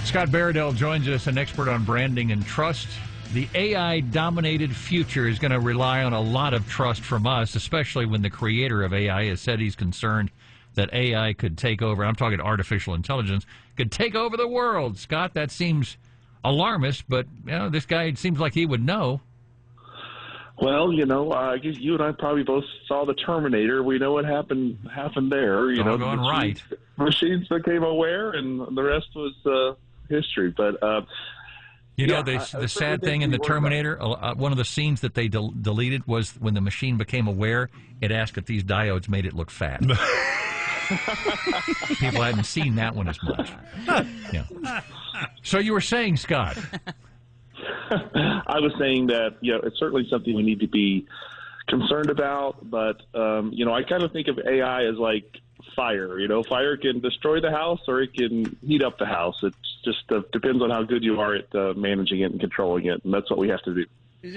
Scott Baradell joins us, an expert on branding and trust. The AI-dominated future is going to rely on a lot of trust from us, especially when the creator of AI has said he's concerned that AI could take over. I'm talking artificial intelligence, could take over the world. Scott, that seems alarmist, but this guy seems like he would know. Well, I guess you and I probably both saw the Terminator. We know what happened there. Going right. Machines became aware, and the rest was history. But the sad thing in the Terminator, one of the scenes that they deleted was when the machine became aware. It asked if these diodes made it look fat. People hadn't seen that one as much. Yeah. So you were saying, Scott? I was saying that it's certainly something we need to be concerned about, but I kind of think of AI as like fire. Fire can destroy the house or it can heat up the house. It just depends on how good you are at managing it and controlling it, and that's what we have to do.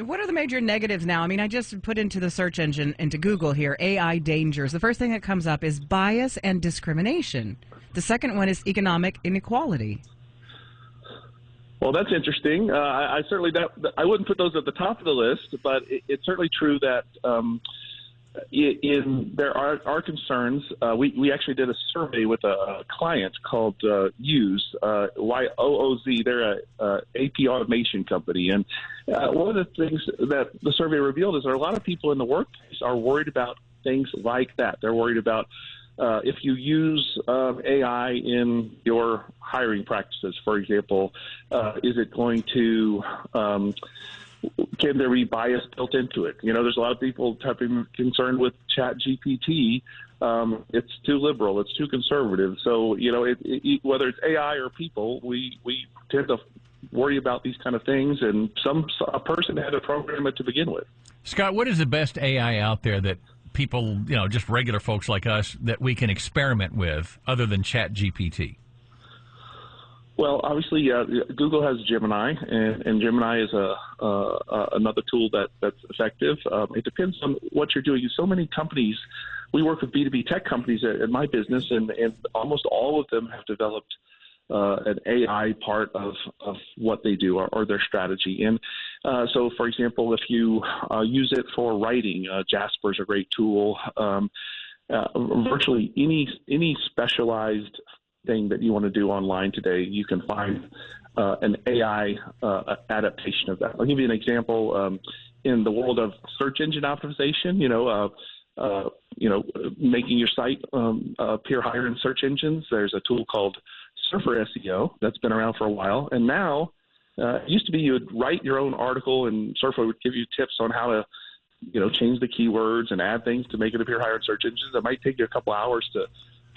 What are the major negatives now? I mean, I just put into the search engine, into Google here, AI dangers. The first thing that comes up is bias and discrimination. The second one is economic inequality. Well, that's interesting. I certainly I wouldn't put those at the top of the list, but it's certainly true that there are concerns. We actually did a survey with a client called Use, YOOZ. They're a AP automation company, and one of the things that the survey revealed is there are a lot of people in the workplace are worried about things like that. They're worried about if you use AI in your hiring practices, for example, is it going to can there be bias built into it? There's a lot of people having concern with ChatGPT. It's too liberal. It's too conservative. So, whether it's AI or people, we tend to worry about these kind of things, and a person had to program it to begin with. Scott, what is the best AI out there that people, just regular folks like us, that we can experiment with other than ChatGPT? Well, obviously, Google has Gemini, and Gemini is another tool that's effective. It depends on what you're doing. So many companies, we work with B2B tech companies at my business, and almost all of them have developed an AI part of what they do or their strategy. And so, for example, if you use it for writing, Jasper's a great tool. Virtually any specialized thing that you want to do online today, you can find an AI adaptation of that. I'll give you an example. In the world of search engine optimization, making your site appear higher in search engines, there's a tool called Surfer SEO that's been around for a while. And now, it used to be you would write your own article and Surfer would give you tips on how to, change the keywords and add things to make it appear higher in search engines. It might take you a couple hours to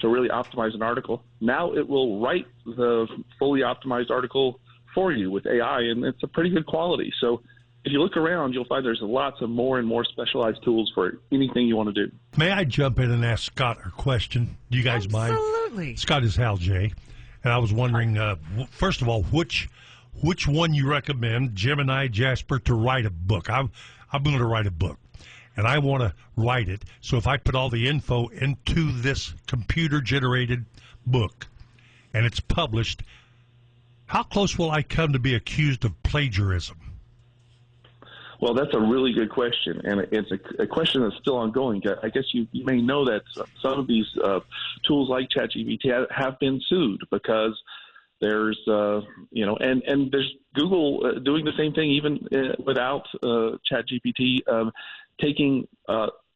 really optimize an article. Now it will write the fully optimized article for you with AI, and it's a pretty good quality. So if you look around, you'll find there's lots of more and more specialized tools for anything you want to do. May I jump in and ask Scott a question? Do you guys mind? Absolutely. Scott is Hal J. And I was wondering, first of all, which one you recommend, Gemini, Jasper, to write a book? I'm going to write a book, and I want to write it. So if I put all the info into this computer-generated book and it's published, how close will I come to be accused of plagiarism? Well, that's a really good question, and it's a question that's still ongoing. I guess you may know that some of these tools like ChatGPT have been sued because there's, and there's Google doing the same thing even without ChatGPT, taking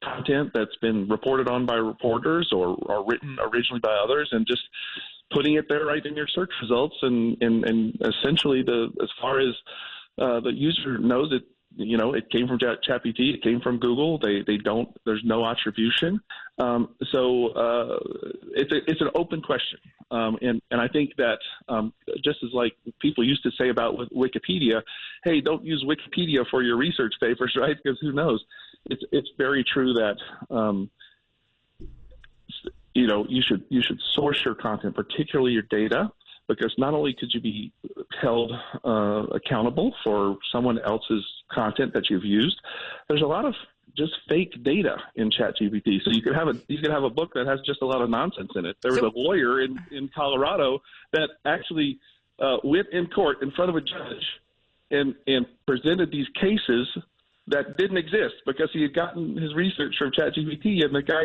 content that's been reported on by reporters or written originally by others and just putting it there right in your search results, and essentially as far as the user knows it. It came from ChatGPT. It came from Google. There's no attribution. So it's an open question. And I think that just as like people used to say about Wikipedia, hey, don't use Wikipedia for your research papers, right? Because who knows? It's very true that you should source your content, particularly your data, because not only could you be held accountable for someone else's content that you've used, there's a lot of just fake data in ChatGPT. So you could have a book that has just a lot of nonsense in it. There was a lawyer in Colorado that actually went in court in front of a judge and presented these cases that didn't exist because he had gotten his research from ChatGPT, and the guy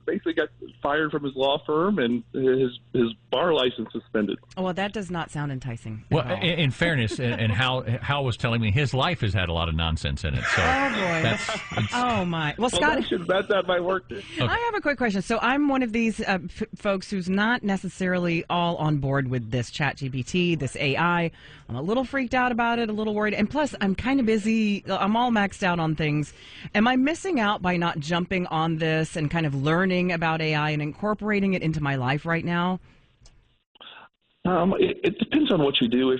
basically got fired from his law firm and his bar license suspended. Well, that does not sound enticing. Well, in fairness, and Hal was telling me his life has had a lot of nonsense in it. So oh my! Well, Scott, that's not my work. Okay. I have a quick question. So I'm one of these folks who's not necessarily all on board with this ChatGPT, this AI. I'm a little freaked out about it, a little worried, and plus I'm kind of busy. I'm all maxed out on things. Am I missing out by not jumping on this and kind of learning about AI and incorporating it into my life right now? It depends on what you do.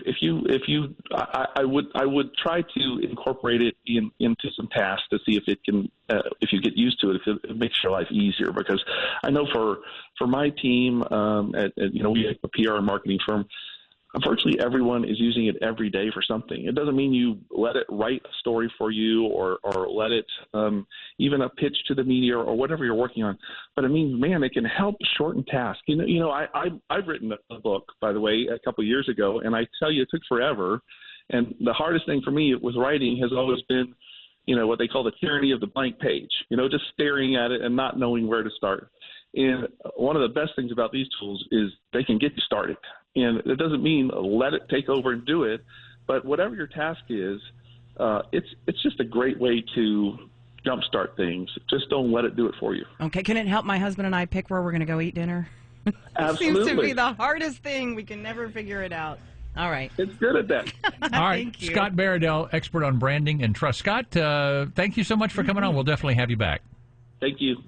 I would try to incorporate it into some tasks to see if it can, if you get used to it, if it makes your life easier. Because I know for my team, we have a PR and marketing firm. Virtually everyone is using it every day for something. It doesn't mean you let it write a story for you or let it even a pitch to the media or whatever you're working on. But it means, man, it can help shorten tasks. I've written a book, by the way, a couple of years ago, and I tell you, it took forever. And the hardest thing for me with writing has always been, what they call the tyranny of the blank page. Just staring at it and not knowing where to start. And one of the best things about these tools is they can get you started. And it doesn't mean let it take over and do it, but whatever your task is, it's just a great way to jumpstart things. Just don't let it do it for you. Okay. Can it help my husband and I pick where we're going to go eat dinner? Absolutely. Seems to be the hardest thing. We can never figure it out. All right. It's good at that. All right. Scott Baradell, expert on branding and trust. Scott, thank you so much for coming on. We'll definitely have you back. Thank you.